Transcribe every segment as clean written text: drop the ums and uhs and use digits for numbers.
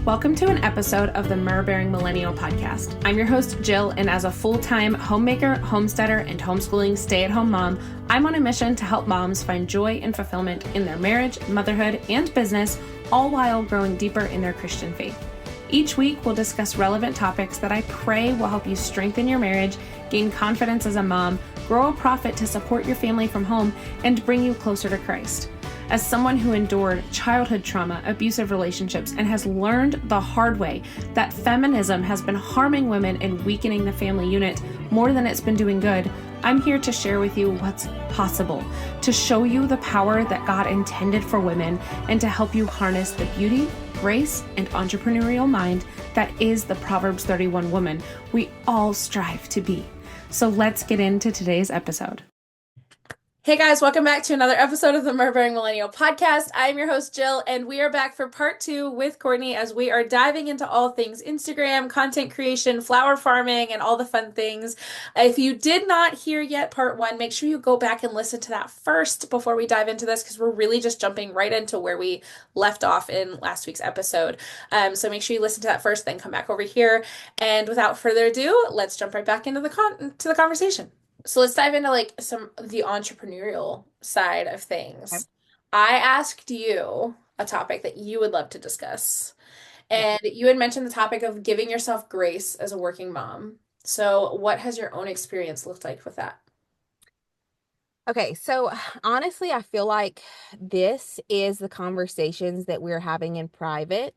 Welcome to an episode of the Myrrh Bearing Millennial Podcast. I'm your host, Jill, and as a full-time homemaker, homesteader, and homeschooling stay-at-home mom, I'm on a mission to help moms find joy and fulfillment in their marriage, motherhood, and business, all while growing deeper in their Christian faith. Each week, we'll discuss relevant topics that I pray will help you strengthen your marriage, gain confidence as a mom, grow a profit to support your family from home, and bring you closer to Christ. As someone who endured childhood trauma, abusive relationships, and has learned the hard way that feminism has been harming women and weakening the family unit more than it's been doing good, I'm here to share with you what's possible, to show you the power that God intended for women, and to help you harness the beauty, grace, and entrepreneurial mind that is the Proverbs 31 woman we all strive to be. So let's get into today's episode. Hey guys, welcome back to another episode of the Myrrh Bearing Millennial Podcast. I'm your host, Jill, and we are back for part 2 with Courtney as we are diving into all things Instagram, content creation, flower farming, and all the fun things. If you did not hear yet part 1, make sure you go back and listen to that first before we dive into this, because we're really just jumping right into where we left off in last week's episode. So make sure you listen to that first, then come back over here. And without further ado, let's jump right back into the conversation. So let's dive into some of the entrepreneurial side of things. Okay. I asked you a topic that you would love to discuss. And you had mentioned the topic of giving yourself grace as a working mom. So what has your own experience looked like with that? Okay, so honestly, I feel like this is the conversations that we're having in private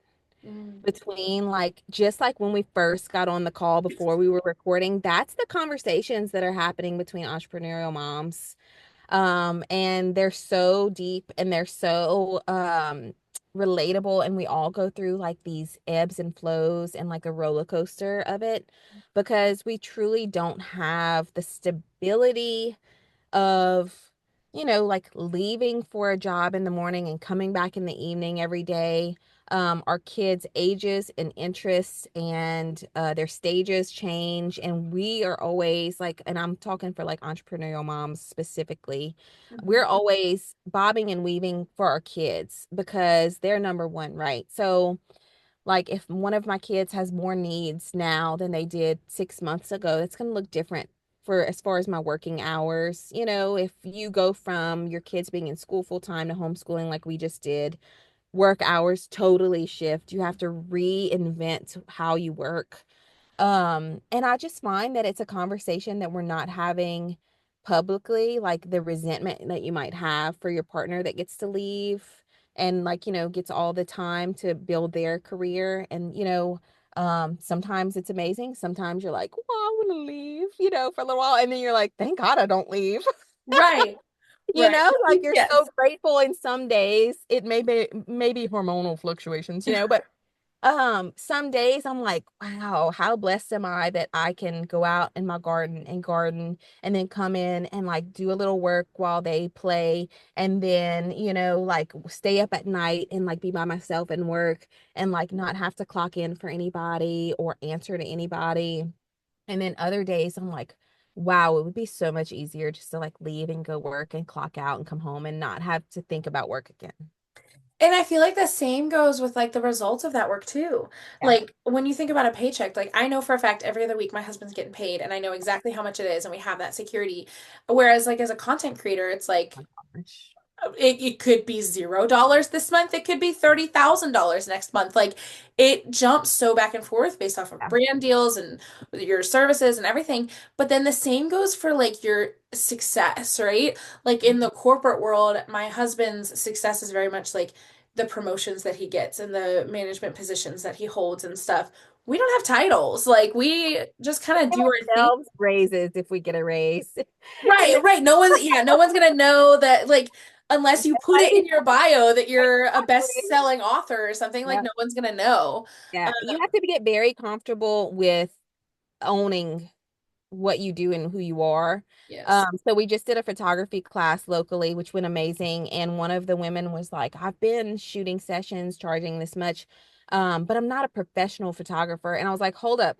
between just like when we first got on the call before we were recording. That's the conversations that are happening between entrepreneurial moms. And they're so deep and they're so relatable, and we all go through these ebbs and flows and a roller coaster of it, because we truly don't have the stability of leaving for a job in the morning and coming back in the evening every day. Our kids' ages and interests and their stages change, and we are always and I'm talking for entrepreneurial moms specifically, we're always bobbing and weaving for our kids because they're number one, right? So if one of my kids has more needs now than they did 6 months ago, it's going to look different for as far as my working hours. If you go from your kids being in school full time to homeschooling like we just did, work hours totally shift. You have to reinvent how you work. And I just find that it's a conversation that we're not having publicly, the resentment that you might have for your partner that gets to leave and gets all the time to build their career. And, sometimes it's amazing. Sometimes you're like, well, I want to leave, for a little while. And then you're like, thank God I don't leave. Right. You're yes. So grateful. In some days it may be hormonal fluctuations, but some days I'm like, wow, how blessed am I that I can go out in my garden and then come in and do a little work while they play, and then stay up at night and be by myself and work and not have to clock in for anybody or answer to anybody. And then other days I'm like, wow, it would be so much easier just to leave and go work and clock out and come home and not have to think about work again. And I feel like the same goes with the results of that work too. Yeah. When you think about a paycheck, I know for a fact every other week my husband's getting paid and I know exactly how much it is and we have that security. Whereas as a content creator, it's it could be $0 this month. It could be $30,000 next month. It jumps so back and forth based off of brand deals and your services and everything. But then the same goes for your success, right? In the corporate world, my husband's success is very much the promotions that he gets and the management positions that he holds and stuff. We don't have titles. We just kind of do our thing. Raises if we get a raise. Right. No one's gonna know that unless you put it in your bio that you're a best-selling author or something, no one's gonna know. Yeah, you have to get very comfortable with owning what you do and who you are. Yes. So we just did a photography class locally, which went amazing. And one of the women was like, I've been shooting sessions charging this much, but I'm not a professional photographer. And I was like, hold up.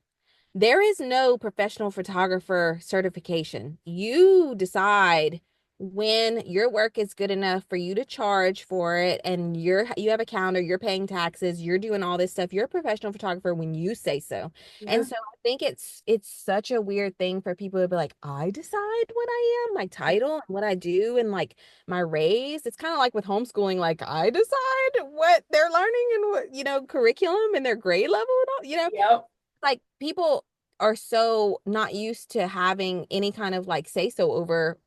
There is no professional photographer certification. You decide when your work is good enough for you to charge for it and you have a calendar, you're paying taxes, you're doing all this stuff, you're a professional photographer when you say so. And Yeah. so I think it's such a weird thing for people to be like, I decide what I am, my title and what I do and like my raise. It's kind of like with homeschooling, like I decide what they're learning and what, curriculum and their grade level and all, Yep. like people are so not used to having any kind of like say so over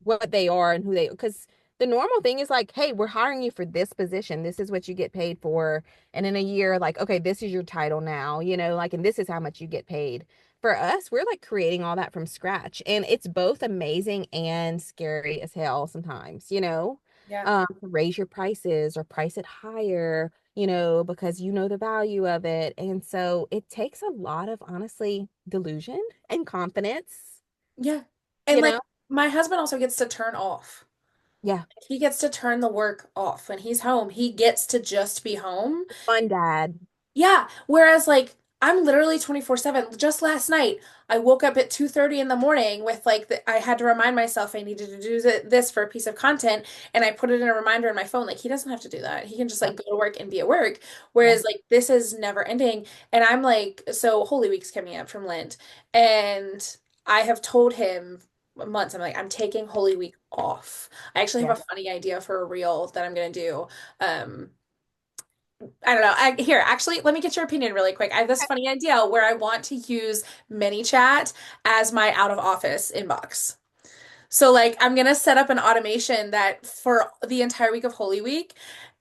what they are and who they, because the normal thing is like, hey, we're hiring you for this position, this is what you get paid for, and in a year, like, okay, this is your title now, like, and this is how much you get paid. For us, we're like creating all that from scratch, and it's both amazing and scary as hell sometimes, Yeah. to raise your prices or price it higher, because the value of it. And so it takes a lot of honestly delusion and confidence, Yeah. And you like know my husband also gets to turn off. yeah. He gets to turn the work off when he's home. He gets to just be home. Fun dad. Yeah. Whereas like I'm literally 24/7. Just last night, I woke up at 2:30 in the morning with like I had to remind myself I needed to do this for a piece of content and I put it in a reminder in my phone. Like he doesn't have to do that. He can just Yeah. like go to work and be at work. Yeah. Whereas like this is never ending. And I'm like, so Holy Week's coming up from Lent. And I have told him months, I'm like, I'm taking Holy Week off. I actually have Yeah. a funny idea for a reel that I'm gonna do. I don't know. Here, actually, let me get your opinion really quick. I have this funny idea where I want to use ManyChat as my out of office inbox. So, like, I'm gonna set up an automation that for the entire week of Holy Week,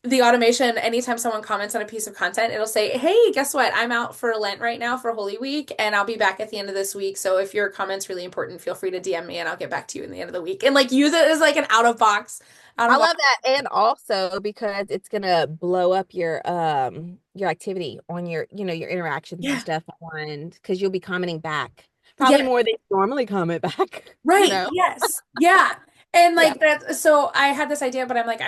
the automation, anytime someone comments on a piece of content, it'll say, "Hey, guess what? I'm out for Lent right now for Holy Week, and I'll be back at the end of this week. So if your comment's really important, feel free to DM me, and I'll get back to you in the end of the week." And like use it as like an out I of box. love that. And also because it's gonna blow up your activity on your interactions and Yeah. stuff on because you'll be commenting back. Probably Yeah. more than you normally comment back, Right. Yes. Yeah. And Yeah. like that, so I had this idea, but I'm like,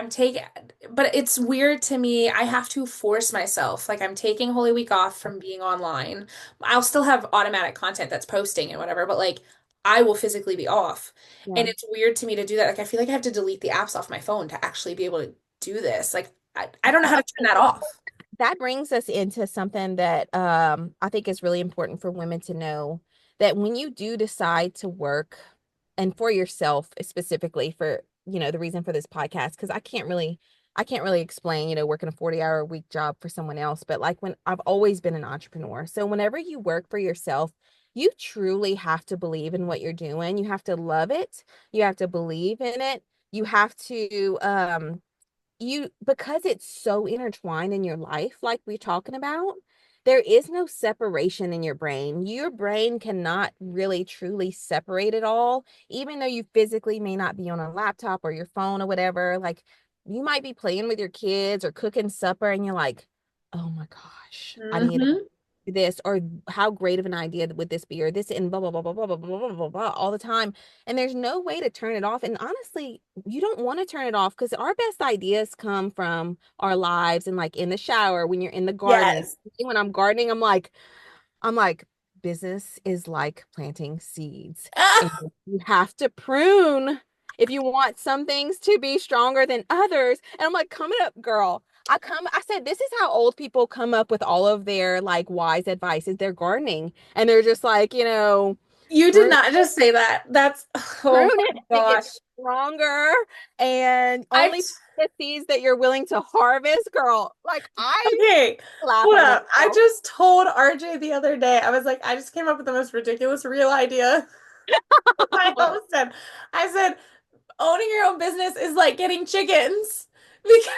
but it's weird to me. I have to force myself. Like, I'm taking Holy Week off from being online. I'll still have automatic content that's posting and whatever, but like, I will physically be off. And Yeah. it's weird to me to do that. Like, I feel like I have to delete the apps off my phone to actually be able to do this. Like, I don't know how to turn that off. That brings us into something that I think is really important for women to know that when you do decide to work and for yourself specifically for the reason for this podcast because I can't really explain working a 40-hour a week job for someone else, but like when I've always been an entrepreneur, so whenever you work for yourself you truly have to believe in what you're doing, you have to love it, you have to believe in it, you have to because it's so intertwined in your life, like we're talking about, there is no separation in your brain. Your brain cannot really truly separate it all, even though you physically may not be on a laptop or your phone or whatever. Like you might be playing with your kids or cooking supper, and you're like, oh my gosh, I need to Hmm. do this, or how great of an idea would this be, or this, and blah, blah, blah, blah, blah, blah, blah, blah, blah, blah, all the time. And there's no way to turn it off. And honestly, you don't want to turn it off because our best ideas come from our lives and like in the shower, when you're in the garden. Yes. When I'm gardening, I'm like, business is like planting seeds. And Ah, you have to prune if you want some things to be stronger than others. And I'm like, coming up, girl. I said, this is how old people come up with all of their like wise advice is they're gardening. And they're just like, you did prune not just say that. That's, oh prune it my to get gosh. stronger and I only the seeds that you're willing to harvest, girl. Like I Okay, laugh hold at up. I myself. just told RJ the other day, I was like, I just came up with the most ridiculous real idea. I almost said, I said, owning your own business is like getting chickens because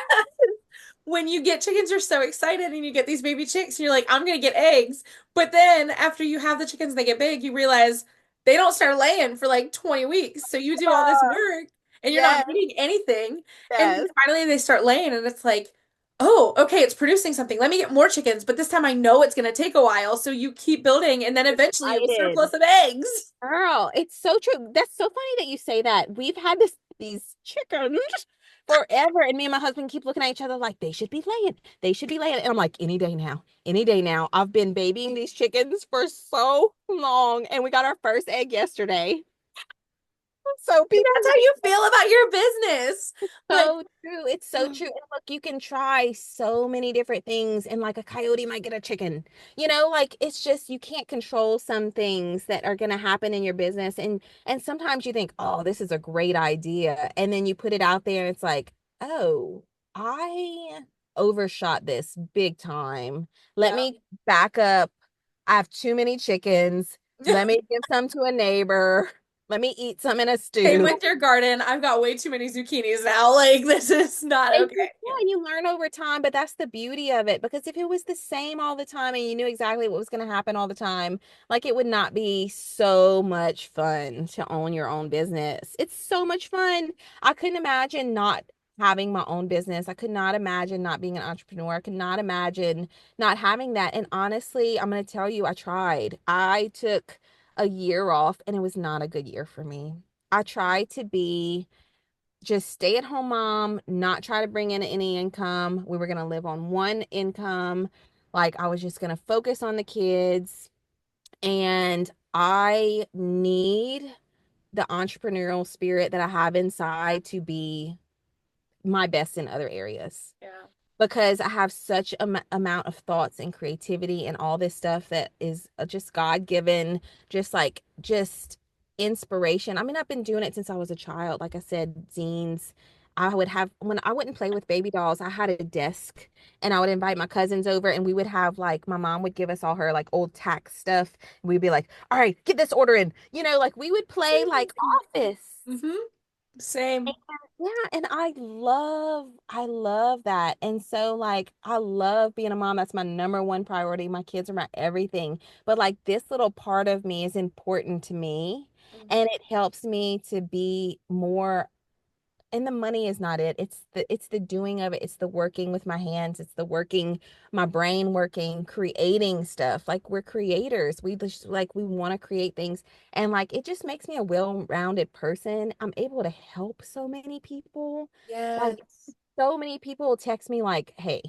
when you get chickens, you're so excited and you get these baby chicks and you're like, I'm gonna get eggs. But then after you have the chickens and they get big, you realize they don't start laying for like 20 weeks. So you do all this work and you're not Yes, getting anything. And then yes. finally they start laying and it's like, oh, okay, it's producing something. Let me get more chickens. But this time I know it's gonna take a while. So you keep building and then eventually you have a Excited. surplus of eggs. Girl, it's so true. That's so funny that you say that. We've had these chickens forever, and me and my husband keep looking at each other like they should be laying. They should be laying. And I'm like, any day now, any day now. I've been babying these chickens for so long, and we got our first egg yesterday. So people That's how you feel about your business. Like, so true. It's so true. And look, you can try so many different things, and like a coyote might get a chicken. Like it's just you can't control some things that are going to happen in your business. And sometimes you think, "Oh, this is a great idea." And then you put it out there and it's like, "Oh, I overshot this big time. Let yeah. me back up. I have too many chickens. Let me give some to a neighbor. Let me eat some in a Same stew." with your garden. I've got way too many zucchinis now. Like, this is not And okay. you learn over time, but that's the beauty of it. Because if it was the same all the time and you knew exactly what was going to happen all the time, like it would not be so much fun to own your own business. It's so much fun. I couldn't imagine not having my own business. I could not imagine not being an entrepreneur. I could not imagine not having that. And honestly, I'm going to tell you, I tried. I took a year off and it was not a good year for me. I tried to be just stay at home mom, not try to bring in any income. We were going to live on one income. Like I was just going to focus on the kids. And I need the entrepreneurial spirit that I have inside to be my best in other areas Yeah. because I have such amount of thoughts and creativity and all this stuff that is just God given, just inspiration. I mean, I've been doing it since I was a child. Like I said, zines. I would have when I wouldn't play with baby dolls, I had a desk and I would invite my cousins over and we would have like my mom would give us all her like old tax stuff. We'd be like, all right, get this order in. Like we would play like office. Mm-hmm. Same. Yeah, and I love that. And so like I love being a mom. That's my number one priority. My kids are my everything. But like this little part of me is important to me Mhm. and it helps me to be more and the money is not it. It's the doing of it. It's the working with my hands. It's the working my brain working, creating stuff. Like we're creators. We just like we want to create things. And like it just makes me a well-rounded person. I'm able to help so many people. Like Yes. so many people text me like, "Hey,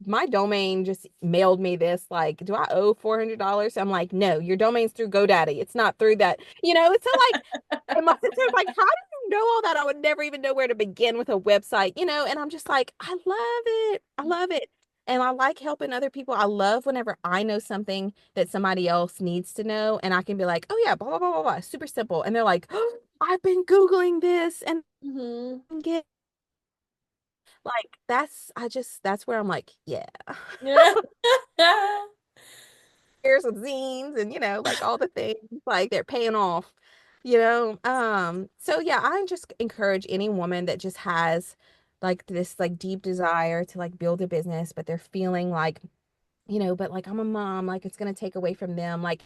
my domain just mailed me this. Like, do I owe $400?" I'm like, "No, your domain's through GoDaddy. It's not through that." So like, and my sister's like, "How do you know all that? I would never even know where to begin with a website." And I'm just like, I love it. I love it. And I like helping other people. I love whenever I know something that somebody else needs to know, and I can be like, "Oh yeah, blah blah blah blah blah." Super simple. And they're like, "Oh, I've been Googling this and Mm-hmm. get like that's where I'm like, yeah. Yeah. Pairs of zines and like all the things like they're paying off. So yeah, I just encourage any woman that just has like this like deep desire to like build a business but they're feeling like but like I'm a mom, like it's going to take away from them. Like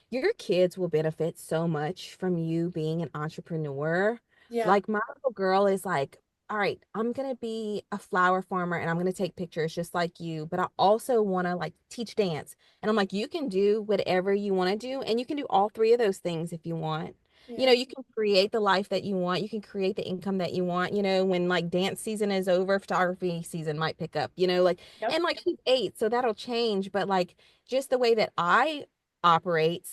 your kids will benefit so much from you being an entrepreneur. Yeah. Like my little girl is like, all right, I'm going to be a flower farmer and I'm going to take pictures just like you, but I also want to like teach dance. And I'm like, you can do whatever you want to do and you can do all three of those things if you want. Yeah. You can create the life that you want. You can create the income that you want. When like dance season is over, photography season might pick up, like Yep. and like she's 8, so that'll change. But like just the way that I operate,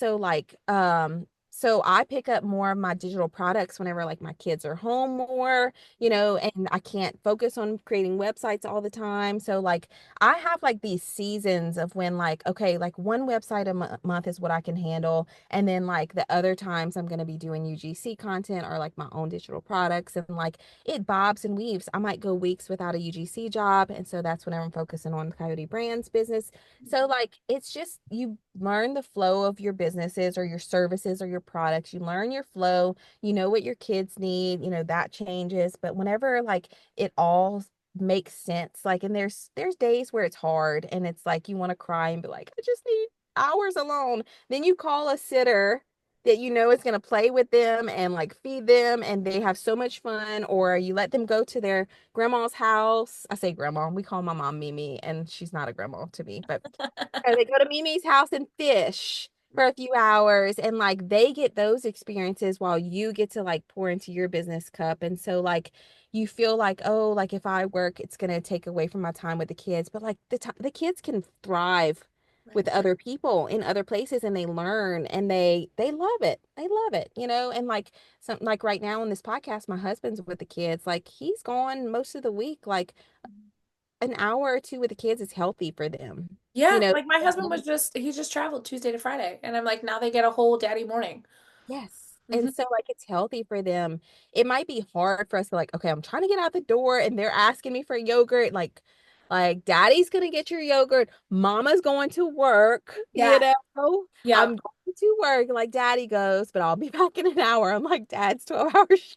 so I pick up more of my digital products whenever like my kids are home more, and I can't focus on creating websites all the time. So like I have like these seasons of when like, okay, like one website a month is what I can handle. And then like the other times I'm going to be doing UGC content or like my own digital products. And like it bobs and weaves. I might go weeks without a UGC job. And so that's when I'm focusing on the Coyote Brands business. So like it's just you learn the flow of your businesses or your services or your products. You learn your flow, you know what your kids need, that changes. But whenever like it all makes sense, like and there's days where it's hard and it's like you want to cry and be like, I just need hours alone. Then you call a sitter that is going to play with them and like feed them and they have so much fun, or you let them go to their grandma's house. I say grandma, we call my mom Mimi and she's not a grandma to me, but they go to Mimi's house and fish for a few hours and like they get those experiences while you get to like pour into your business cup. And so like you feel like, oh, like if I work, it's going to take away from my time with the kids, but like the kids can thrive with other people in other places, and they learn, and they love it. They love it, and like something like right now on this podcast, my husband's with the kids. Like he's gone most of the week. Like an hour or two with the kids is healthy for them. You Yeah, know, like my husband he just traveled Tuesday to Friday, and I'm like, now they get a whole daddy morning. yes. And Hmm. so like it's healthy for them. It might be hard for us to like, okay, I'm trying to get out the door and they're asking me for yogurt. Like daddy's gonna get your yogurt. Mama's going to work, Yeah. I'm Yeah. going to work. Like daddy goes, but I'll be back in an hour. I'm like, dad's 12 hours.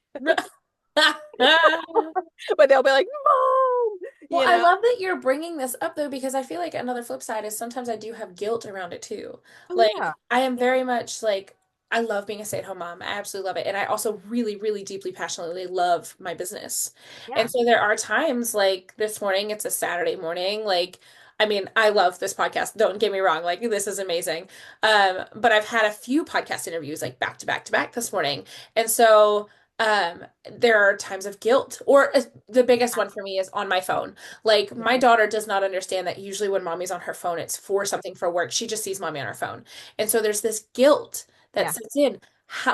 But they'll be like, Mom, Well, you I know. love that you're bringing this up though, because I feel like another flip side is sometimes I do have guilt around it too. Oh yeah. Like, I am very much like, I love being a stay-at-home mom. I absolutely love it. And I also really, really deeply, passionately love my business. And Yeah. so there are times like this morning, it's a Saturday morning. Like, I mean, I love this podcast. Don't get me wrong. Like, this is amazing. But I've had a few podcast interviews like back to back to back this morning. And so there are times of guilt, or the biggest one for me is on my phone. Like Yeah. my daughter does not understand that usually when mommy's on her phone, it's for something for work. She just sees mommy on her phone. And so there's this guilt that Yeah. sets in.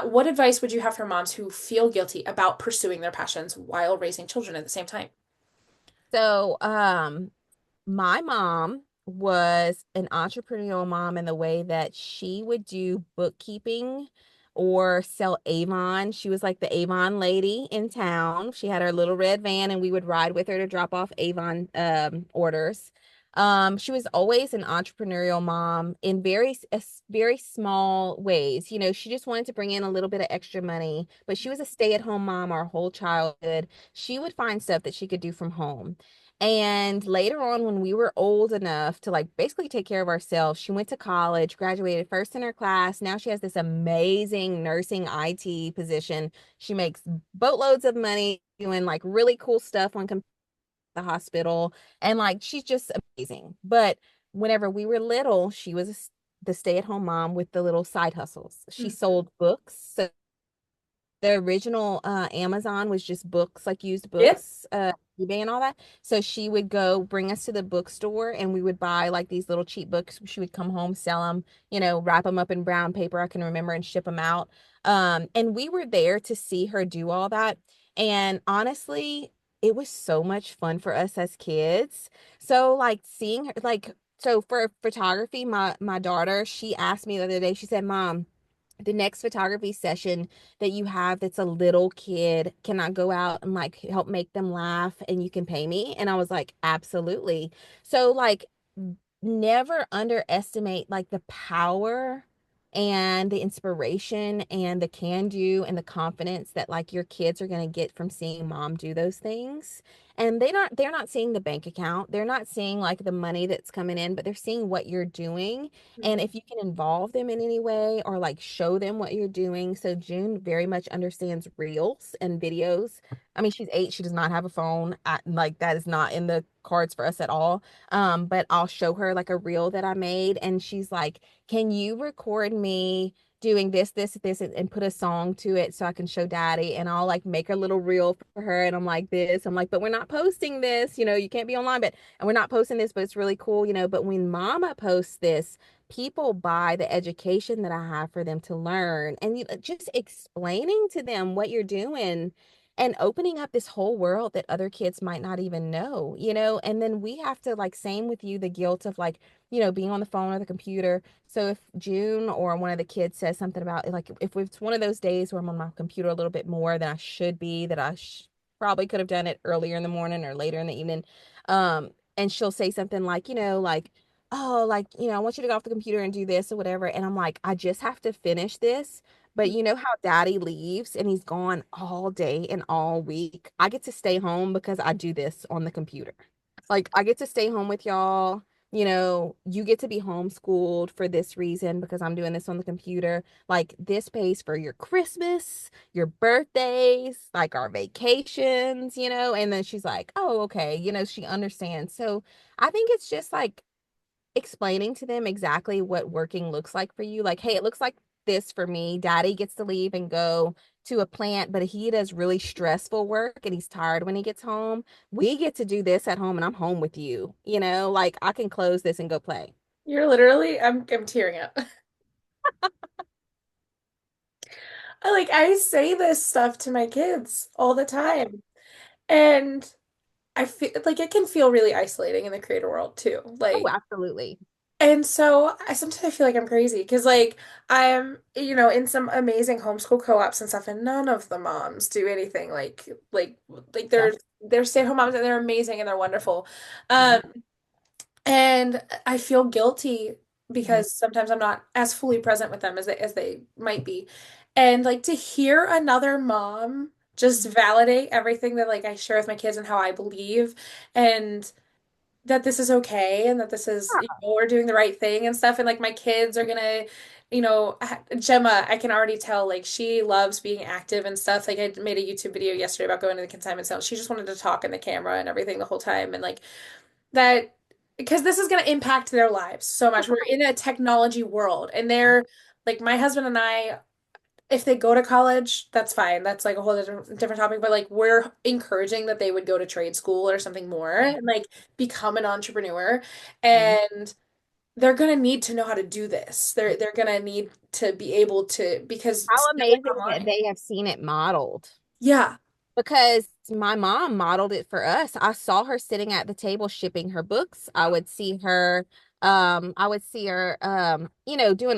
What advice would you have for moms who feel guilty about pursuing their passions while raising children at the same time? So, my mom was an entrepreneurial mom in the way that she would do bookkeeping or sell Avon. She was like the Avon lady in town. She had her little red van and we would ride with her to drop off Avon orders. She was always an entrepreneurial mom in very small ways. She just wanted to bring in a little bit of extra money, but she was a stay-at-home mom our whole childhood. She would find stuff that she could do from home. And later on, when we were old enough to like basically take care of ourselves, she went to college, graduated first in her class. Now she has this amazing nursing IT position. She makes boatloads of money doing like really cool stuff on the hospital. And like she's just amazing. But whenever we were little, she was the stay-at-home mom with the little side hustles. She Mhm. sold books. So the original Amazon was just books, like used Yep. books, eBay and all that. So she would go bring us to the bookstore and we would buy like these little cheap books. She would come home, sell them, wrap them up in brown paper, I can remember, and ship them out. And we were there to see her do all that. And honestly, it was so much fun for us as kids. So like seeing her, like, so for photography, my daughter, she asked me the other day, she said, Mom, the next photography session that you have that's a little kid, can I go out and like help make them laugh and you can pay me? And I was like, absolutely. So like never underestimate like the power and the inspiration and the can do and the confidence that like your kids are going to get from seeing mom do those things. And they're not seeing the bank account. They're not seeing like the money that's coming in, but they're seeing what you're doing. And if you can involve them in any way or like show them what you're doing. So June very much understands reels and videos. I mean, she's 8. She does not have a phone. Like that is not in the cards for us at all. But I'll show her like a reel that I made, and she's like, "Can you record me doing this, and put a song to it so I can show daddy?" And I'll like make a little reel for her, and I'm like this. I'm like, "But we're not posting this, you can't be online, but and we're not posting this, but it's really cool, But when mama posts this, people buy the education that I have for them to learn, and just explaining to them what you're doing and opening up this whole world that other kids might not even know. And then we have to like, same with you, the guilt of like, being on the phone or the computer. So if June or one of the kids says something about like, if it's one of those days where I'm on my computer a little bit more than I should be, that I probably could have done it earlier in the morning or later in the evening. And she'll say something like, like, oh, like, I want you to go off the computer and do this or whatever. And I'm like, I just have to finish this. But you know how daddy leaves and he's gone all day and all week? I get to stay home because I do this on the computer. Like I get to stay home with y'all. You get to be homeschooled for this reason because I'm doing this on the computer. Like this pays for your Christmas, your birthdays, like our vacations. And then she's like, oh, okay. She understands. So I think it's just like explaining to them exactly what working looks like for you. Like, hey, it looks like this for me. Daddy gets to leave and go to a plant, but he does really stressful work and he's tired when he gets home. We get to do this at home and I'm home with you. Like I can close this and go play. You're literally, I'm tearing up. I say this stuff to my kids all the time. And I feel like it can feel really isolating in the creator world too. Oh, absolutely. And so I sometimes feel like I'm crazy because I'm, in some amazing homeschool co-ops and stuff, and none of the moms do anything like Yeah. they're stay-at-home moms and they're amazing and they're wonderful. Mhm. Um, and I feel guilty Mhm. because sometimes I'm not as fully present with them as they might be. And like to hear another mom just validate everything that like I share with my kids and how I believe and that this is okay and that this is, we're doing the right thing and stuff. And like my kids are gonna, Gemma, I can already tell like she loves being active and stuff. Like I made a YouTube video yesterday about going to the consignment sale. She just wanted to talk in the camera and everything the whole time. And like that, because this is gonna impact their lives so much. We're in a technology world and they're like my husband and I, if they go to college, that's fine. That's like a whole different topic. But like we're encouraging that they would go to trade school or something more and like become an entrepreneur. Mhm. And they're gonna need to know how to do this. They're gonna need to be able to because How selling amazing that online. they have seen it modeled. Yeah. Because my mom modeled it for us. I saw her sitting at the table shipping her books. I would see her doing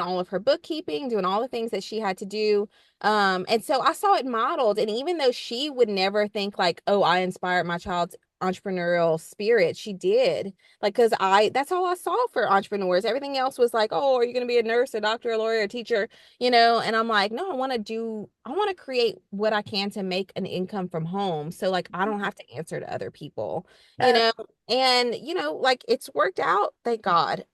all of her bookkeeping, doing all the things that she had to do. And so I saw it modeled. And even though she would never think like, oh, I inspired my child's entrepreneurial spirit, she did. Like, because that's all I saw for entrepreneurs. Everything else was like, oh, are you going to be a nurse, a doctor, a lawyer, a teacher? And I'm like, no, I want to create what I can to make an income from home. So like I don't have to answer to other people, you Uh, know, and like it's worked out, thank God.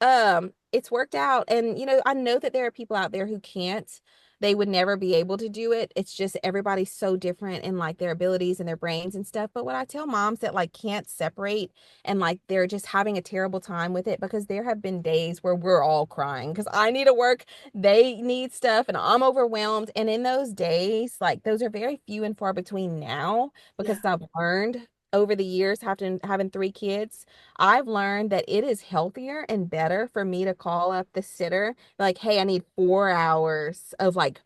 It's worked out. And I know that there are people out there who can't, they would never be able to do it. It's just everybody's so different in like their abilities and their brains and stuff. But what I tell moms that like can't separate and like they're just having a terrible time with it, because there have been days where we're all crying because I need to work, they need stuff, and I'm overwhelmed. And in those days, like those are very few and far between now, yeah. because I've learned over the years having three kids, I've learned that it is healthier and better for me to call up the sitter like, hey, I need 4 hours of like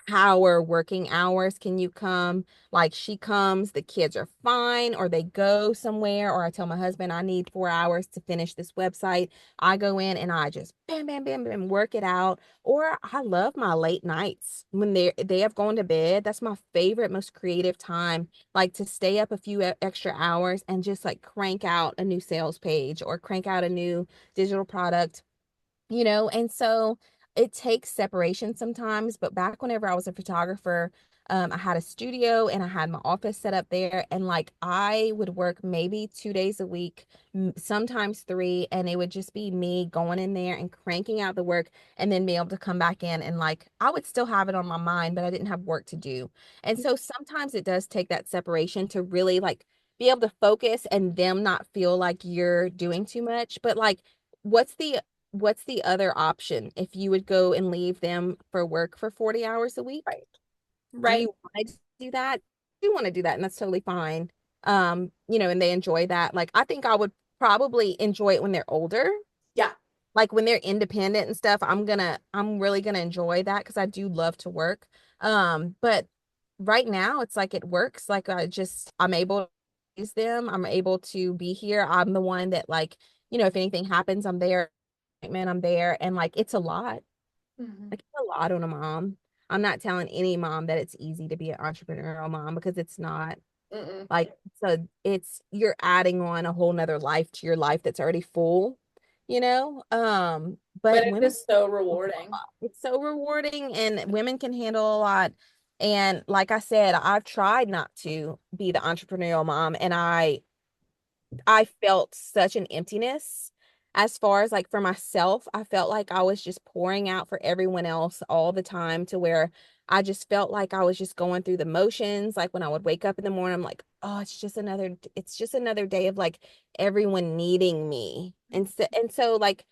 power working hours. Can you come? Like she comes, the kids are fine, or they go somewhere, or I tell my husband I need 4 hours to finish this website. I go in and I just bam, bam, bam, bam, work it out. Or I love my late nights when they have gone to bed. That's my favorite, most creative time. Like to stay up a few extra hours and just like crank out a new sales page or crank out a new digital product. And so it takes separation sometimes. But back whenever I was a photographer, I had a studio and I had my office set up there, and like I would work maybe 2 days a week, sometimes three, and it would just be me going in there and cranking out the work, and then be able to come back in and like I would still have it on my mind, but I didn't have work to do. And so sometimes it does take that separation to really like be able to focus and them not feel like you're doing too much. But like, what's the what's the other option if you would go and leave them for work for 40 hours a week? Right. Do Right. you want to do that? Do want to do that, and that's totally fine. And they enjoy that. Like I think I would probably enjoy it when they're older. Yeah. Like when they're independent and stuff, I'm really gonna enjoy that because I do love to work. But right now it's like it works. Like I'm able to use them. I'm able to be here. I'm the one that like, if anything happens, I'm there. Man, I'm there. And like it's a lot. Mhm. Like it's a lot on a mom. I'm not telling any mom that it's easy to be an entrepreneurial mom, because it's not. Mm-mm. Like, so you're adding on a whole nother life to your life that's already full, you know? But But it women, is so rewarding. it's so rewarding, and women can handle a lot. And like I said, I've tried not to be the entrepreneurial mom, and I felt such an emptiness as far as like for myself. I felt like I was just pouring out for everyone else all the time, to where I just felt like I was just going through the motions. Like when I would wake up in the morning, I'm like, oh, it's just another day of like everyone needing me. And so like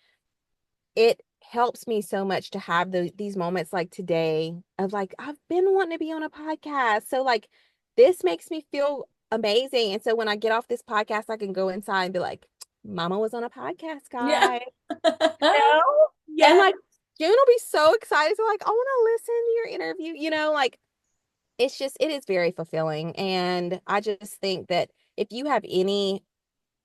it helps me so much to have these moments like today of like, I've been wanting to be on a podcast. So like this makes me feel amazing. And so when I get off this podcast, I can go inside and be like, Mama was on a podcast, Yeah. guys. know? And Yeah. like June will be so excited to like, I want to listen to your interview, like it's just it is very fulfilling. And I just think that if you have any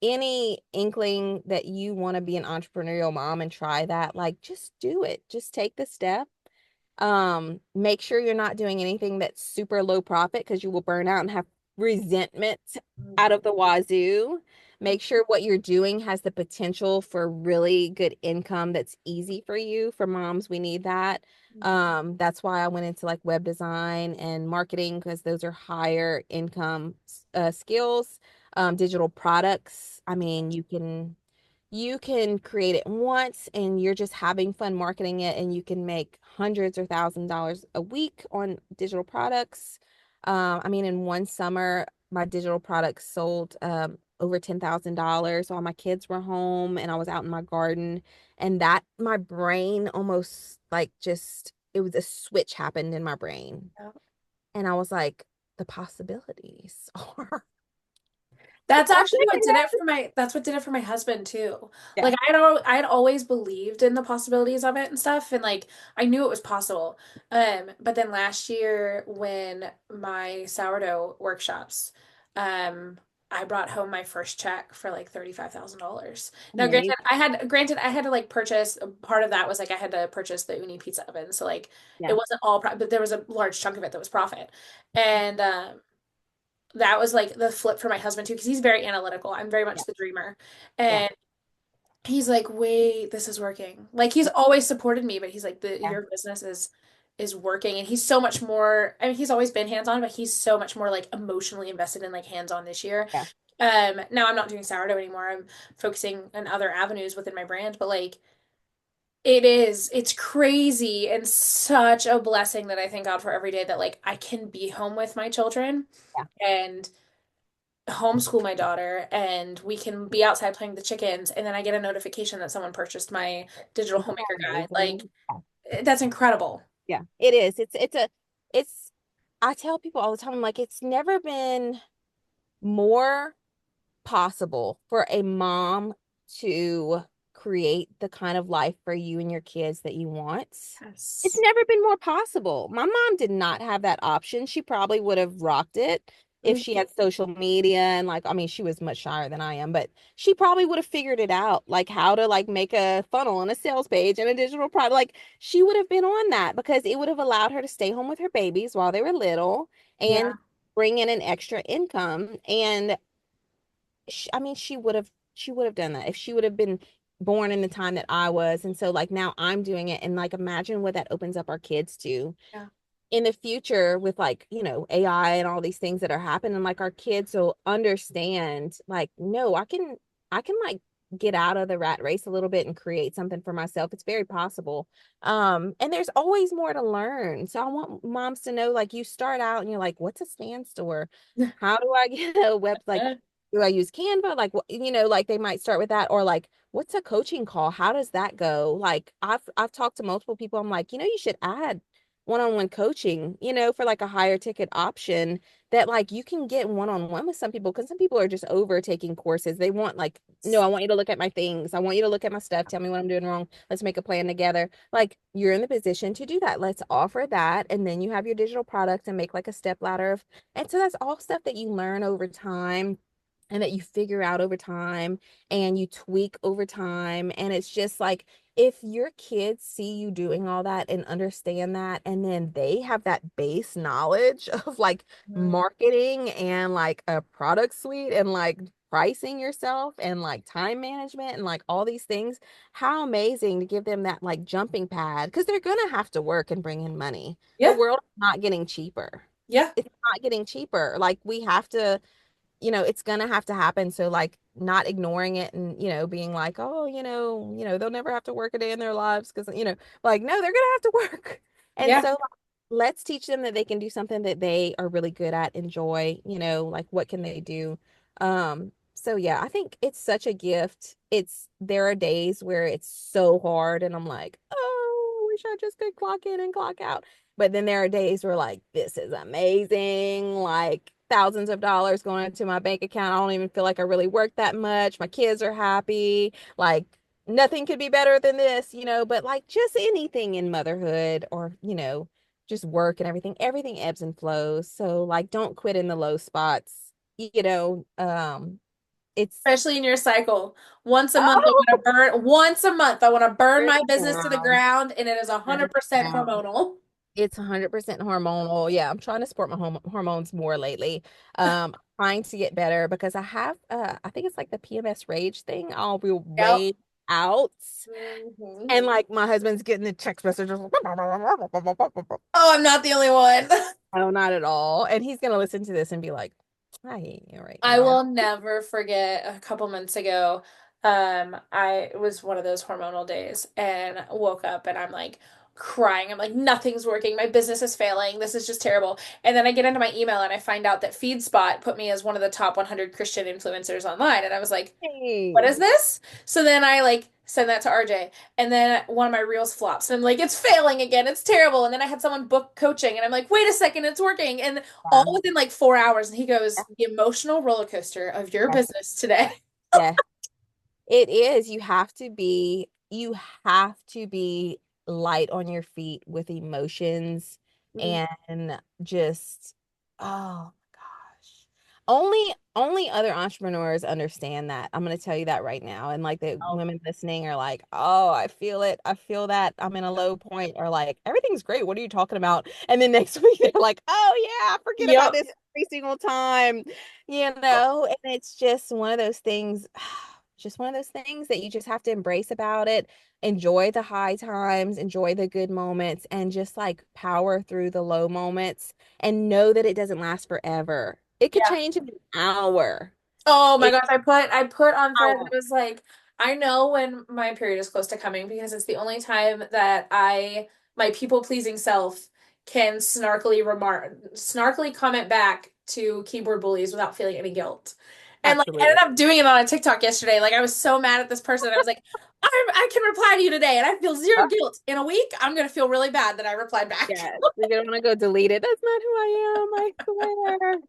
inkling that you want to be an entrepreneurial mom and try that, like just do it. Just take the step. Make sure you're not doing anything that's super low profit because you will burn out and have resentment out of the wazoo. Make sure what you're doing has the potential for really good income that's easy for you. For moms, we need that. That's why I went into like web design and marketing because those are higher income skills. Digital products. I mean, you can create it once and you're just having fun marketing it and you can make hundreds or $1,000s a week on digital products. I mean, in one summer, my digital products sold over $10,000 while my kids were home and I was out in my garden. And that my brain almost like just it was a switch happened in my brain. Yeah. And I was like, the possibilities are That's are actually what did it limitless. for my that's what did it for my husband too. Yeah. Like I had always believed in the possibilities of it and stuff and like I knew it was possible. But then last year when my sourdough workshops, um I brought home my first check for like $35,000. Now Amazing. granted I had to like purchase part of that was like I had to purchase the uni pizza oven. So like it Yeah. wasn't all but there was a large chunk of it that was profit. And that was like the flip for my husband too, because he's very analytical. I'm very Yeah. much the dreamer. Yeah. And he's like, wait, this is working. Like he's always supported me, but he's like, the Yeah. your business is working. And he's so much more, I mean, he's always been hands-on, but he's so much more like emotionally invested in like hands-on this year. Yeah. Now I'm not doing sourdough anymore. I'm focusing on other avenues within my brand, but like it's crazy and such a blessing that I thank God for every day that like I can be home with my children Yeah. and homeschool my daughter and we can be outside playing the chickens and then I get a notification that someone purchased my digital Isn't homemaker that guide. Like amazing? Yeah. that's incredible. Yeah, it is. It's I tell people all the time, like it's never been more possible for a mom to create the kind of life for you and your kids that you want. It's Yes. never been more possible. My mom did not have that option. She probably would have rocked it if Mhm. she had social media and like, I mean, she was much shyer than I am, but she probably would have figured it out, like how to like make a funnel and a sales page and a digital product. Like she would have been on that because it would have allowed her to stay home with her babies while they were little and Yeah. bring in an extra income. And I mean, she would have done that if she would have been born in the time that I was. And so like now I'm doing it and like imagine what that opens up our kids to Yeah. in the future with like, AI and all these things that are happening, like our kids will understand like, no, I can like get out of the rat race a little bit and create something for myself. It's very possible. And there's always more to learn. So I want moms to know like you start out and you're like, what's a stand store? How do I get a web like do I use Canva? Like like they might start with that or like what's a coaching call? How does that go? Like I've talked to multiple people. I'm like, you should add one-on-one coaching, for like a higher ticket option that like you can get one-on-one with some people because some people are just over taking courses. They want like, no, I want you to look at my things. I want you to look at my stuff. Tell me what I'm doing wrong. Let's make a plan together. Like you're in the position to do that. Let's offer that. And then you have your digital product and make like a step ladder and so that's all stuff that you learn over time and that you figure out over time and you tweak over time. And it's just like, if your kids see you doing all that and understand that, and then they have that base knowledge of like Mhm. marketing and like a product suite and like pricing yourself and like time management and like all these things, how amazing to give them that like jumping pad because they're gonna have to work and bring in money. The Yeah. world is not getting cheaper. Yeah. It's not getting cheaper. Like we have to it's gonna have to happen. So like not ignoring it and being like, oh, they'll never have to work a day in their lives because like no, they're gonna have to work. And Yeah. so like, let's teach them that they can do something that they are really good at, enjoy, like what can they do? So yeah, I think it's such a gift. There are days where it's so hard and I'm like, oh, I wish I just could clock in and clock out. But then there are days where like this is amazing, like thousands of dollars going into my bank account. I don't even feel like I really worked that much. My kids are happy. Like nothing could be better than this, but like just anything in motherhood or, just work and everything ebbs and flows. So like don't quit in the low spots. It's Especially in your cycle. Once a month, I oh, want to burn, once a month, I want to burn burn my it business to the down. ground, and it is Burn 100% it down. hormonal. It's 100% hormonal. Yeah, I'm trying to support my hormones more lately. Trying to get better because I have I think it's like the PMS rage thing. I'll be Yep. rage out. Mhm. And like my husband's getting the text messages. Oh, I'm not the only one. No, not at all. And he's gonna listen to this and be like, I hate you right I now. will never forget a couple months ago. It was one of those hormonal days and woke up and I'm like crying. I'm like, nothing's working. My business is failing. This is just terrible. And then I get into my email and I find out that FeedSpot put me as one of the top 100 Christian influencers online. And I was like, what Hey. is this? So then I like send that to RJ, and then one of my reels flops, and I'm like, it's failing again. It's terrible. And then I had someone book coaching, and I'm like, wait a second, it's working. And all Yeah. within like 4 hours, and he goes, the emotional roller coaster of your Yes. business today. Yes. It is. You have to be light on your feet with emotions Mm. and just, oh gosh. Only other entrepreneurs understand that. I'm going to tell you that right now. And like the Oh, women listening are like, "Oh, I feel it. I feel that. I'm in a low point," or like, "Everything's great. What are you talking about?" And then next week they're like, "Oh yeah, forget about yep. this every single time." And it's just one of those things. Just one of those things that you just have to embrace about it. Enjoy the high times, enjoy the good moments, and just like power through the low moments and know that it doesn't last forever. It could Yeah. change in an hour. Oh my It, gosh, I put on thread, hour. it was like, I know when my period is close to coming because it's the only time that my people-pleasing self can snarkily comment back to keyboard bullies without feeling any guilt. And like I ended Absolutely. up doing it on a TikTok yesterday. Like I was so mad at this person. I was like, I can reply to you today and I feel zero guilt. In a week, I'm gonna feel really bad that I replied back. Yes. You're gonna want to go delete it. That's not who I am, I swear.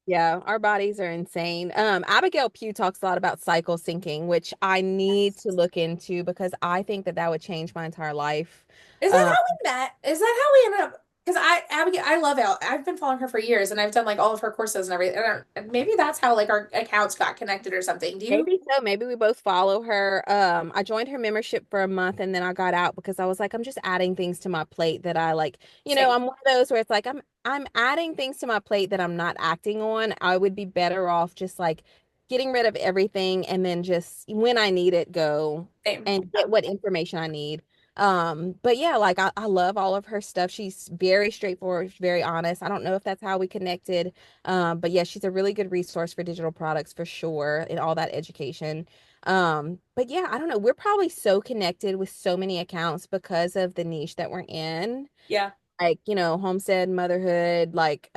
Yeah, our bodies are insane. Abigail Pugh talks a lot about cycle syncing, which I need to look into because I think that that would change my entire life. Is that Um, how we met? Is that how we ended up? Because Abigail, I love Al. I've been following her for years, and I've done like all of her courses and everything. And maybe that's how like our accounts got connected or something. Do you? Maybe so. Maybe we both follow her. I joined her membership for a month and then I got out because I was like, I'm just adding things to my plate that I like. Same. I'm one of those where it's like I'm adding things to my plate that I'm not acting on. I would be better off just like getting rid of everything and then just when I need it, go Same. and get what information I need. But yeah, like I love all of her stuff. She's very straightforward, very honest. I don't know if that's how we connected. But yeah, she's a really good resource for digital products for sure and all that education. But yeah, I don't know. We're probably so connected with so many accounts because of the niche that we're in. Yeah. Like, homestead, motherhood, like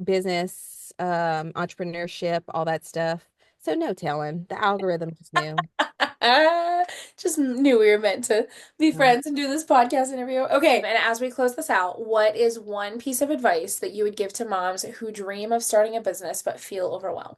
business, entrepreneurship, all that stuff. So no telling. The algorithm just knew. Just knew we were meant to be Yeah. friends and do this podcast interview. Okay, and as we close this out, what is one piece of advice that you would give to moms who dream of starting a business but feel overwhelmed?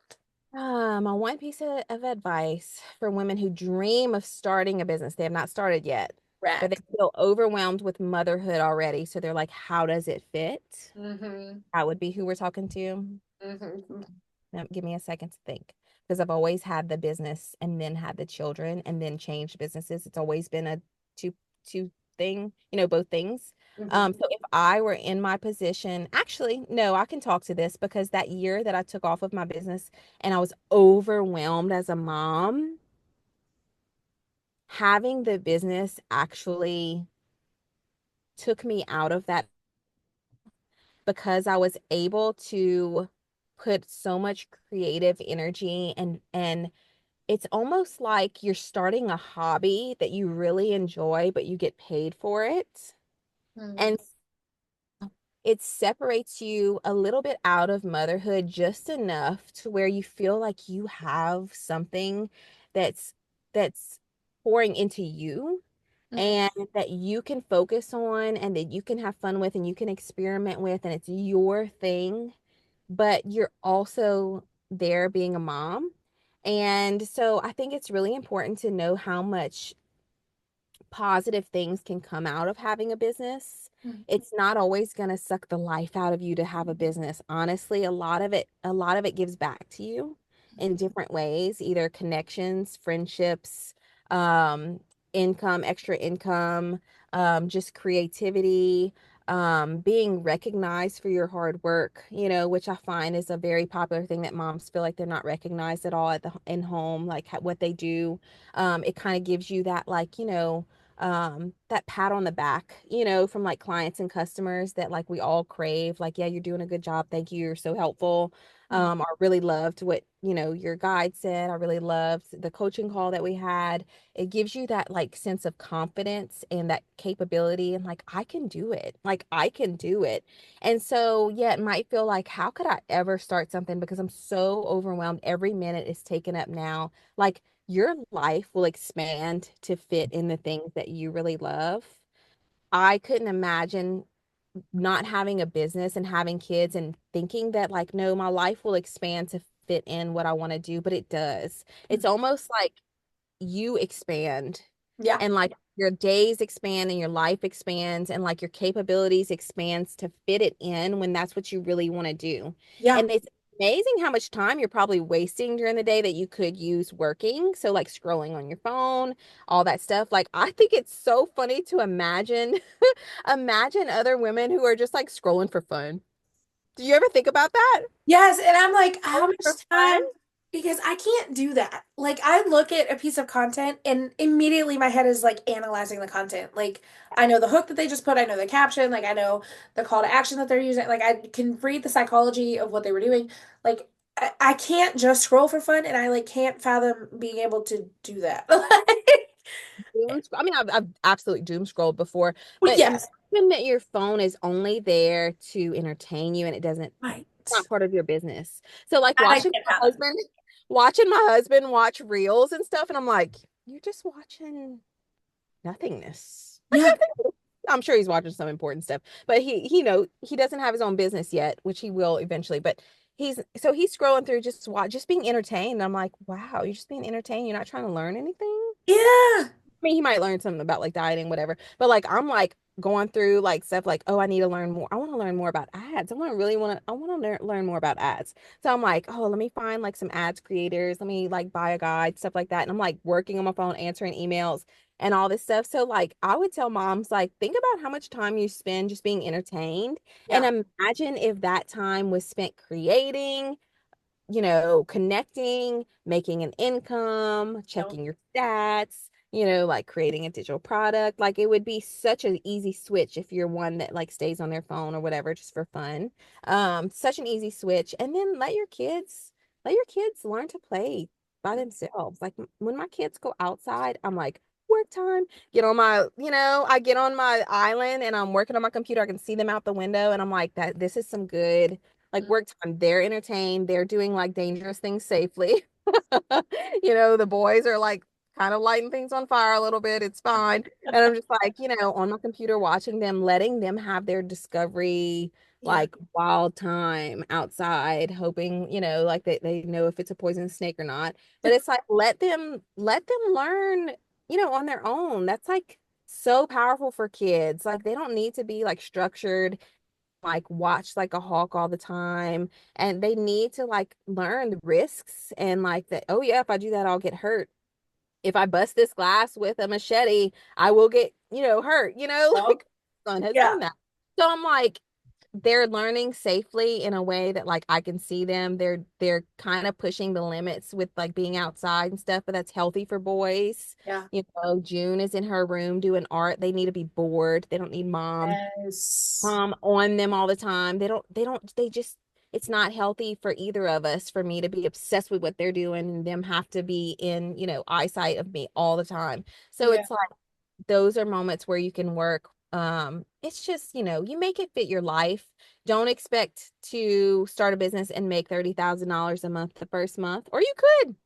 My one piece of advice for women who dream of starting a business, they have not started yet, but they Rack. feel overwhelmed with motherhood already. So they're like, how does it fit? Mm-hmm. That would be who we're talking to. Mm-hmm. Now, give me a second to think because I've always had the business and then had the children and then changed businesses. It's always been a two thing, both things. Mm-hmm. So if I were in my position, actually, no, I can talk to this because that year that I took off of my business and I was overwhelmed as a mom, having the business actually took me out of that because I was able to put so much creative energy and it's almost like you're starting a hobby that you really enjoy, but you get paid for it. Mm-hmm. And it separates you a little bit out of motherhood just enough to where you feel like you have something that's that's pouring into you Mm-hmm. and that you can focus on and that you can have fun with and you can experiment with and it's your thing, but you're also there being a mom And so I think it's really important to know how much positive things can come out of having a business. Mhm. It's not always going to suck the life out of you to have a business. Honestly, a lot of it gives back to you in different ways, either connections, friendships, um, income, extra income, just creativity, being recognized for your hard work, which I find is a very popular thing that moms feel like they're not recognized at all in home, like what they do. It kind of gives you that, like, that pat on the back, from like clients and customers that like we all crave, like, yeah, you're doing a good job. Thank you. You're so helpful. I really loved what, your guide said. I really loved the coaching call that we had. It gives you that like sense of confidence and that capability and like, I can do it. Like I can do it. And so, yeah, it might feel like, how could I ever start something? Because I'm so overwhelmed. Every minute is taken up now. Like, your life will expand to fit in the things that you really love. I couldn't imagine not having a business and having kids and thinking that, like, no, my life will expand to fit in what I want to do, but it does. It's almost like you expand Yeah. and like your days expand and your life expands and like your capabilities expands to fit it in when that's what you really want to do. Yeah. And it's amazing how much time you're probably wasting during the day that you could use working. So like scrolling on your phone, all that stuff. Like I think it's so funny to imagine other women who are just like scrolling for fun. Do you ever think about that? Yes, and I'm like, how Scrolling for much fun? time? Because I can't do that. Like, I look at a piece of content and immediately my head is like analyzing the content. Like, I know the hook that they just put, I know the caption, like, I know the call to action that they're using. Like, I can read the psychology of what they were doing. Like, I can't just scroll for fun, and I like can't fathom being able to do that. I mean, I've absolutely doom scrolled before, Well, but yes, imagine that your phone is only there to entertain you and it doesn't, right. it's not part of your business. So like That I can't fathom. watching my husband watch reels and stuff, and I'm like, you're just watching nothingness. Like Yeah, nothing. I'm sure he's watching some important stuff, but he doesn't have his own business yet, which he will eventually. But he's scrolling through just being entertained. I'm like, wow, you're just being entertained. You're not trying to learn anything. yeah, Mean, he might learn something about like dieting, whatever. But like I'm like going through like stuff like, oh, I need to learn more. I want to learn more about ads. I want to learn more about ads. So I'm like, oh, let me find like some ads creators. Let me like buy a guide, stuff like that. And I'm like working on my phone, answering emails and all this stuff. So like I would tell moms, like, think about how much time you spend just being entertained. And yeah. imagine if that time was spent creating, connecting, making an income, No. checking your stats, like creating a digital product. Like it would be such an easy switch if you're one that like stays on their phone or whatever just for fun. Such an easy switch. And then let your kids learn to play by themselves. Like when my kids go outside, I'm like, work time. I get on my island and I'm working on my computer. I can see them out the window and I'm like, that this is some good like work time. They're entertained. They're doing like dangerous things safely. The boys are like kind of lighting things on fire a little bit. It's fine. And I'm just like, on my computer watching them, letting them have their discovery, Yeah, like wild time outside, hoping, like they know if it's a poisonous snake or not. But it's like let them learn, on their own. That's like so powerful for kids. Like they don't need to be like structured like watch like a hawk all the time, and they need to like learn the risks and like that, oh yeah, if I do that I'll get hurt. If I bust this glass with a machete I will get hurt, no, like son has yeah, done that. So I'm like, they're learning safely in a way that like I can see them. They're kind of pushing the limits with like being outside and stuff, but that's healthy for boys. yeah. June is in her room doing art. They need to be bored. They don't need mom Yes. on them all the time. They just it's not healthy for either of us for me to be obsessed with what they're doing and them have to be in, eyesight of me all the time. So Yeah. it's like those are moments where you can work. It's just, you make it fit your life. Don't expect to start a business and make $30,000 a month the first month. Or you could.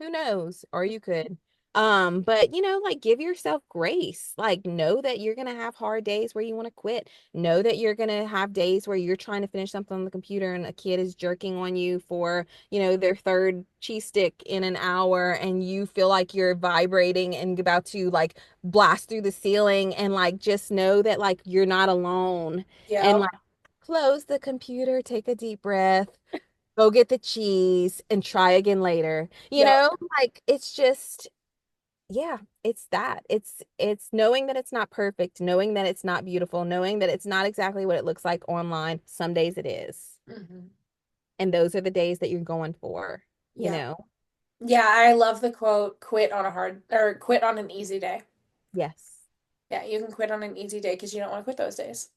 Who knows? Or you could. But like give yourself grace. Like know that you're gonna have hard days where you want to quit. Know that you're gonna have days where you're trying to finish something on the computer and a kid is jerking on you for, their third cheese stick in an hour and you feel like you're vibrating and about to like blast through the ceiling, and like just know that like you're not alone. And Yeah. like close the computer, take a deep breath, go get the cheese and try again later. Yeah. Like it's just, yeah, it's that. It's knowing that it's not perfect, knowing that it's not beautiful, knowing that it's not exactly what it looks like online. Some days it is. Hmm. And those are the days that you're going for, you Yeah. know? Yeah, I love the quote, quit on an easy day. Yes. Yeah, you can quit on an easy day because you don't want to quit those days.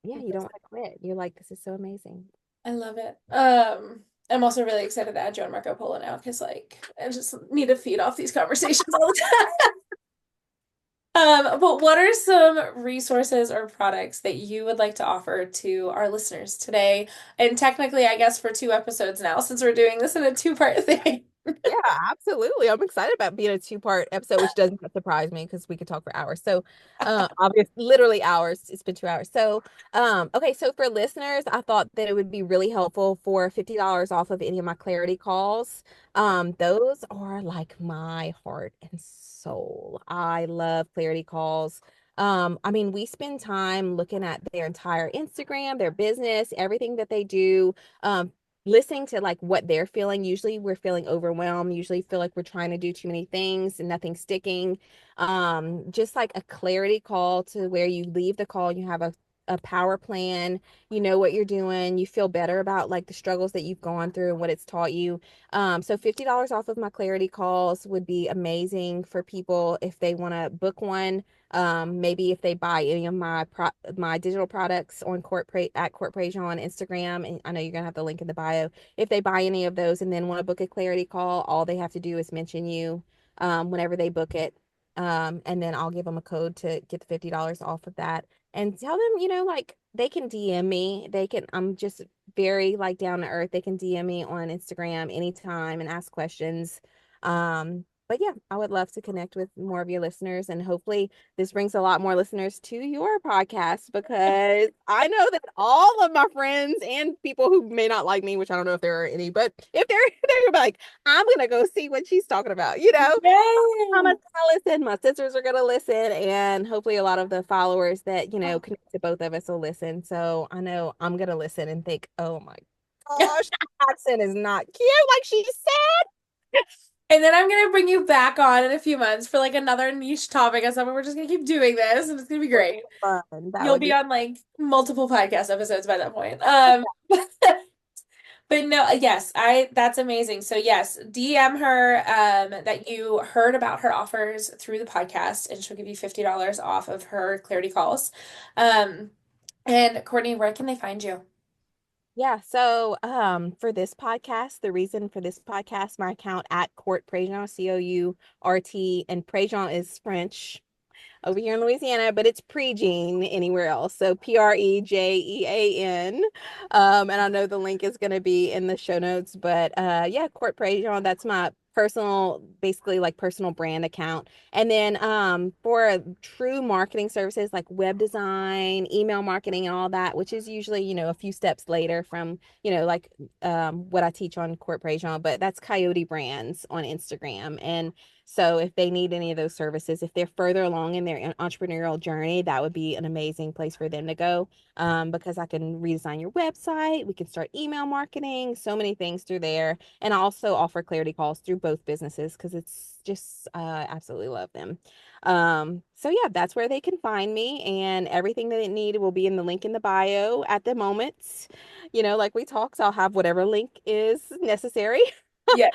Yeah, you don't want to quit. You're like, this is so amazing. I love it. I'm also really excited to add Joe and Marco Polo now because like I just need to feed off these conversations all the time. But what are some resources or products that you would like to offer to our listeners today? And technically, I guess for 2 episodes now, since we're doing this in a two-part thing. Yeah, absolutely. I'm excited about being a two-part episode, which doesn't surprise me because we could talk for hours. So, obviously, literally hours. It's been 2 hours. So, okay. So for listeners, I thought that it would be really helpful for $50 off of any of my clarity calls. Those are like my heart and soul. I love clarity calls. I mean, we spend time looking at their entire Instagram, their business, everything that they do. Listening to like what they're feeling. Usually we're feeling overwhelmed, usually feel like we're trying to do too many things and nothing's sticking. Just like a clarity call to where you leave the call, you have a power plan, you know what you're doing, you feel better about like the struggles that you've gone through and what it's taught you. So $50 off of my clarity calls would be amazing for people if they want to book one. Maybe if they buy any of my digital products on at Court Prejean on Instagram, and I know you're gonna have the link in the bio. If they buy any of those and then want to book a clarity call, all they have to do is mention you whenever they book it. And then I'll give them a code to get the $50 off of that. And tell them, like they can DM me. I'm just very like down to earth. They can DM me on Instagram anytime and ask questions. But yeah, I would love to connect with more of your listeners, and hopefully this brings a lot more listeners to your podcast, because I know that all of my friends and people who may not like me, which I don't know if there are any, but if they're gonna be like, I'm gonna go see what she's talking about, I'm Yay! gonna listen, my sisters are gonna listen, and hopefully a lot of the followers that connect to both of us will listen. So I know I'm gonna listen and think, oh my gosh, accent is not cute like she said. And then I'm gonna bring you back on in a few months for like another niche topic or something. We're just gonna keep doing this and it's gonna be great. Fun. That You'll would be be on like multiple podcast episodes by that point. But no, yes, that's amazing. So yes, DM her that you heard about her offers through the podcast and she'll give you $50 off of her clarity calls. And Courtney, where can they find you? Yeah, so for this podcast, the reason for this podcast, my account at Court Prejean, Court, and Prejean is French over here in Louisiana, but it's Prejean anywhere else. So Prejean. And I know the link is going to be in the show notes, but yeah, Court Prejean, that's my basically like personal brand account. And then for true marketing services like web design, email marketing, and all that, which is usually, a few steps later from, like what I teach on Court Prejean, but that's Coyote Brands on Instagram. And so if they need any of those services, if they're further along in their entrepreneurial journey, that would be an amazing place for them to go, because I can redesign your website. We can start email marketing, so many things through there. And I also offer clarity calls through both businesses because it's just absolutely love them. So yeah, that's where they can find me, and everything that they need will be in the link in the bio at the moment. Like we talked, so I'll have whatever link is necessary. Yeah.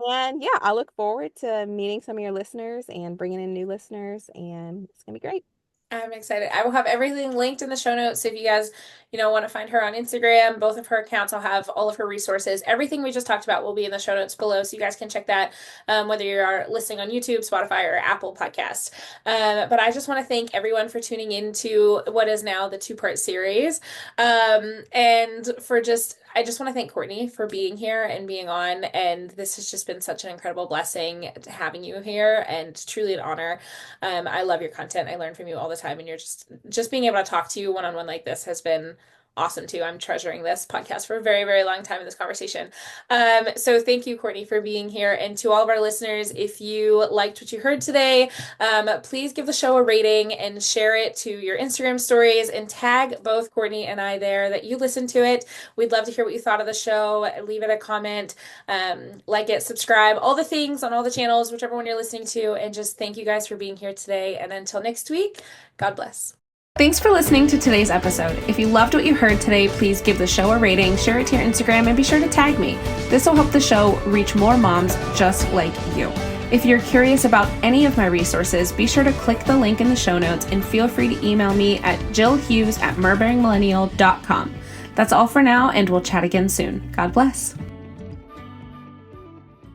And yeah, I look forward to meeting some of your listeners and bringing in new listeners, and it's gonna be great. I'm excited. I will have everything linked in the show notes. So if you guys, want to find her on Instagram, both of her accounts, I'll have all of her resources. Everything we just talked about will be in the show notes below, so you guys can check that, whether you are listening on YouTube, Spotify, or Apple Podcasts. But I just want to thank everyone for tuning into what is now the two-part series, and for just I just want to thank Courtney for being here and being on. And this has just been such an incredible blessing having you here, and truly an honor. I love your content. I learn from you all the time, and you're just being able to talk to you one-on-one like this has been awesome too. I'm treasuring this podcast for a very, very long time in this conversation. So thank you, Courtney, for being here. And to all of our listeners, if you liked what you heard today, please give the show a rating and share it to your Instagram stories and tag both Courtney and I there that you listened to it. We'd love to hear what you thought of the show. Leave it a comment, like it, subscribe, all the things on all the channels, whichever one you're listening to. And just thank you guys for being here today. And until next week, God bless. Thanks for listening to today's episode. If you loved what you heard today, please give the show a rating, share it to your Instagram, and be sure to tag me. This will help the show reach more moms just like you. If you're curious about any of my resources, be sure to click the link in the show notes and feel free to email me at jillhughes@myrrhbearingmillennial.com. That's all for now, and we'll chat again soon. God bless.